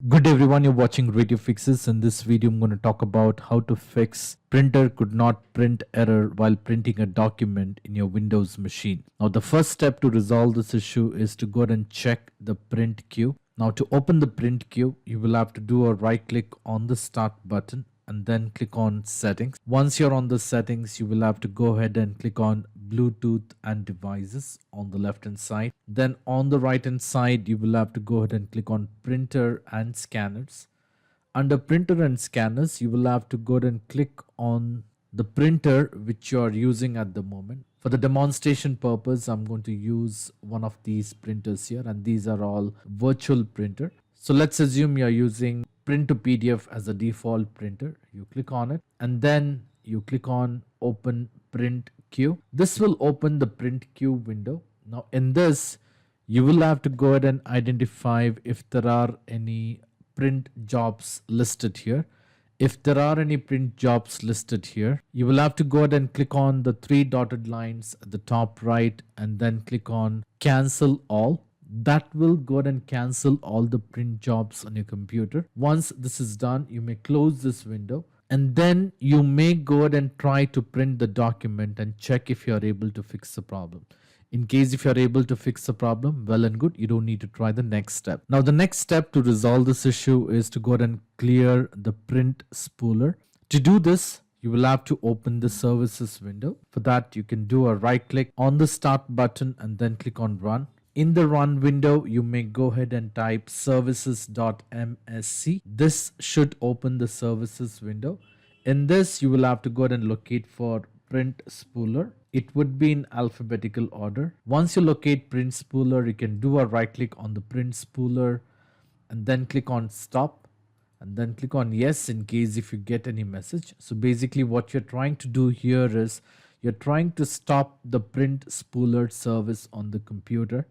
Good day everyone, you're watching Radio Fixes. In this video, I'm going to talk about how to fix printer could not print error while printing a document in your Windows machine. Now the first step to resolve this issue is to go ahead and check the print queue. Now to open the print queue, you will have to do a right click on the start button and then click on settings. Once you're on the settings, you will have to go ahead and click on Bluetooth and devices on the left hand side. Then on the right hand side, you will have to go ahead and click on printer and scanners. Under printer and scanners, you will have to go ahead and click on the printer which you are using at the moment. For the demonstration purpose, I'm going to use one of these printers here, and these are all virtual printer. So let's assume you're using print to PDF as a default printer. You click on it and then you click on open print queue. This will open the print queue window. Now in this, you will have to go ahead and identify if there are any print jobs listed here. If there are any print jobs listed here, you will have to go ahead and click on the three dotted lines at the top right and then click on cancel all. That will go ahead and cancel all the print jobs on your computer. Once this is done, you may close this window and then you may go ahead and try to print the document and check if you are able to fix the problem. In case if you are able to fix the problem, well and good, you don't need to try the next step. Now the next step to resolve this issue is to go ahead and clear the Print Spooler. To do this, you will have to open the services window. For that, you can do a right click on the start button and then click on run. In the run window, you may go ahead and type services.msc. This should open the services window. In this, you will have to go ahead and locate for Print Spooler. It would be in alphabetical order. Once you locate Print Spooler, you can do a right click on the Print Spooler and then click on stop and then click on yes in case if you get any message. So basically what you're trying to do here is you're trying to stop the Print Spooler service on the computer.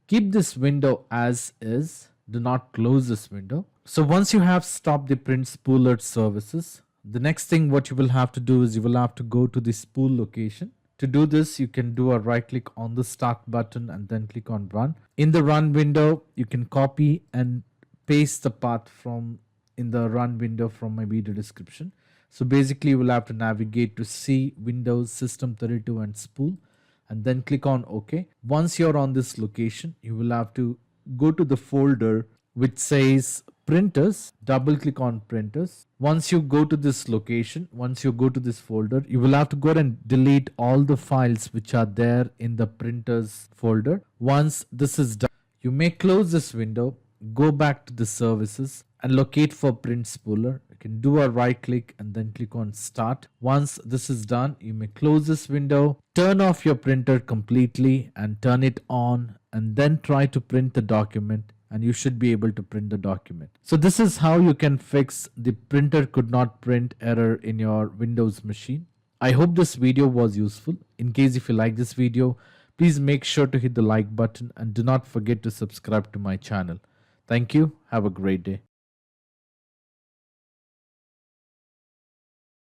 Keep this window as is. Do not close this window. So once you have stopped the Print Spooler services, the next thing what you will have to do is you will have to go to the spool location. To do this, you can do a right click on the start button and then click on run. In the run window, you can copy and paste the path from in the run window from my video description. So basically you will have to navigate to see Windows, System32 and spool and then click on OK. Once you're on this location, you will have to go to the folder which says printers, double click on printers. Once you go to this location, once you go to this folder, you will have to go ahead and delete all the files which are there in the printers folder. Once this is done, you may close this window, go back to the services and locate for Print Spooler. You can do a right click and then click on start. Once this is done, you may close this window, turn off your printer completely and turn it on and then try to print the document and you should be able to print the document. So this is how you can fix the printer could not print error in your Windows machine. I hope this video was useful. In case if you like this video, please make sure to hit the like button and do not forget to subscribe to my channel. Thank you. Have a great day.